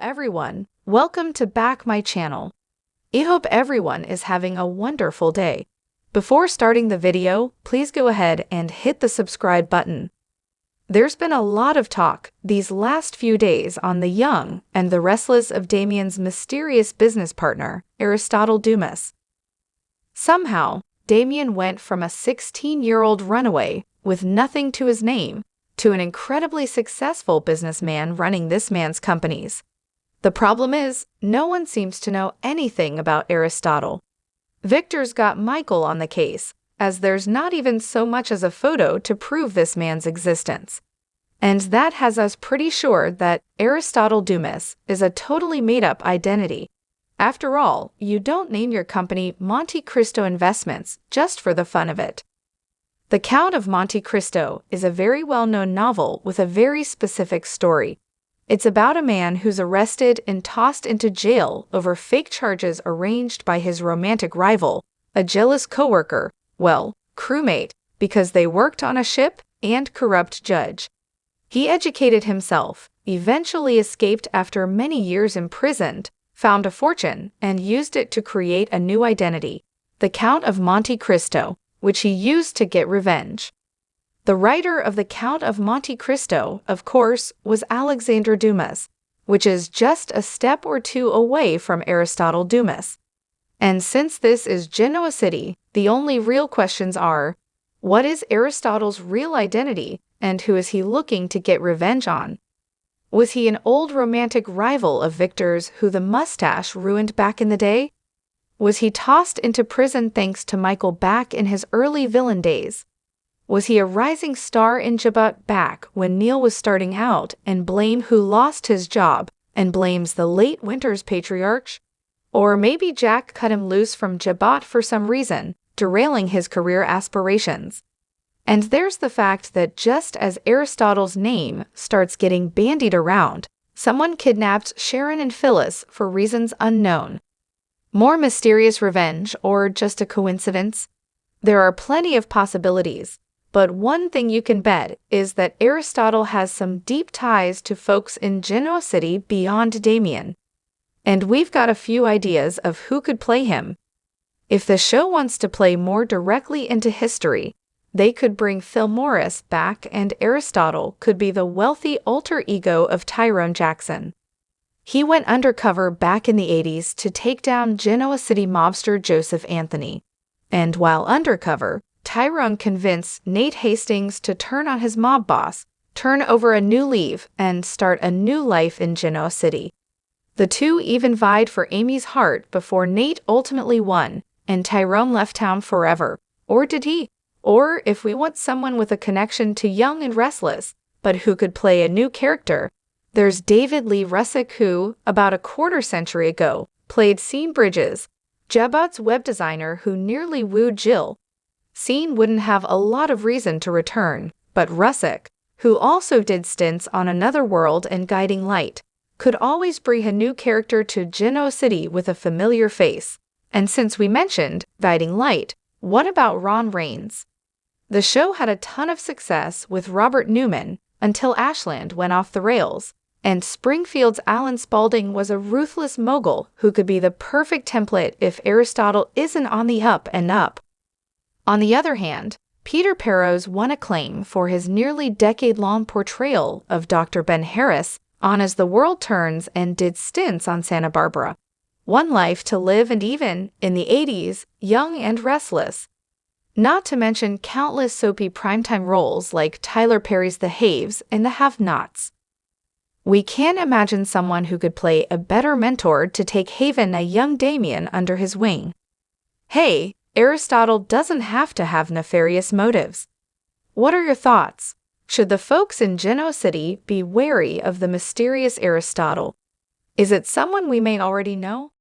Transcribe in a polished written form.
everyone, welcome to back my channel. I hope everyone is having a wonderful day. Before starting the video, please go ahead and hit the subscribe button. There's been a lot of talk these last few days on the young and the restless of Damien's mysterious business partner, Aristotle Dumas. Somehow, Damien went from a 16-year-old runaway with nothing to his name to an incredibly successful businessman running this man's companies. The problem is, no one seems to know anything about Aristotle. Victor's got Michael on the case, as there's not even so much as a photo to prove this man's existence. And that has us pretty sure that Aristotle Dumas is a totally made-up identity. After all, you don't name your company Monte Cristo Investments just for the fun of it. The Count of Monte Cristo is a very well-known novel with a very specific story. It's about a man who's arrested and tossed into jail over fake charges arranged by his romantic rival, a jealous coworker, crewmate, because they worked on a ship, and corrupt judge. He educated himself, eventually escaped after many years imprisoned, found a fortune, and used it to create a new identity, the Count of Monte Cristo, which he used to get revenge. The writer of the Count of Monte Cristo, of course, was Alexandre Dumas, which is just a step or two away from Aristotle Dumas. And since this is Genoa City, the only real questions are, what is Aristotle's real identity, and who is he looking to get revenge on? Was he an old romantic rival of Victor's who the mustache ruined back in the day? Was he tossed into prison thanks to Michael back in his early villain days? Was he a rising star in Abbott back when Neil was starting out and blame who lost his job and blames the late Winter's patriarch? Or maybe Jack cut him loose from Abbott for some reason, derailing his career aspirations. And there's the fact that just as Aristotle's name starts getting bandied around, someone kidnapped Sharon and Phyllis for reasons unknown. More mysterious revenge, or just a coincidence? There are plenty of possibilities, but one thing you can bet is that Aristotle has some deep ties to folks in Genoa City beyond Damien. And we've got a few ideas of who could play him. If the show wants to play more directly into history, they could bring Phil Morris back and Aristotle could be the wealthy alter ego of Tyrone Jackson. He went undercover back in the 80s to take down Genoa City mobster Joseph Anthony. And while undercover, Tyrone convinced Nate Hastings to turn on his mob boss, turn over a new leaf, and start a new life in Genoa City. The two even vied for Amy's heart before Nate ultimately won, and Tyrone left town forever. Or did he? Or if we want someone with a connection to Young and Restless, but who could play a new character, there's David Lee Russick who, about a quarter century ago, played Scene Bridges, Abott's web designer who nearly wooed Jill. Scene wouldn't have a lot of reason to return, but Russick, who also did stints on Another World and Guiding Light, could always bring a new character to Genoa City with a familiar face. And since we mentioned Guiding Light, what about Ron Raines? The show had a ton of success with Robert Newman until Ashland went off the rails. And Springfield's Alan Spaulding was a ruthless mogul who could be the perfect template if Aristotle isn't on the up and up. On the other hand, Peter Perrot's won acclaim for his nearly decade-long portrayal of Dr. Ben Harris on As the World Turns and did stints on Santa Barbara, One Life to Live, and even, in the 80s, Young and Restless. Not to mention countless soapy primetime roles like Tyler Perry's The Haves and The Have-Nots. We can't imagine someone who could play a better mentor to take Haven a young Damien under his wing. Hey, Aristotle doesn't have to have nefarious motives. What are your thoughts? Should the folks in Genoa City be wary of the mysterious Aristotle? Is it someone we may already know?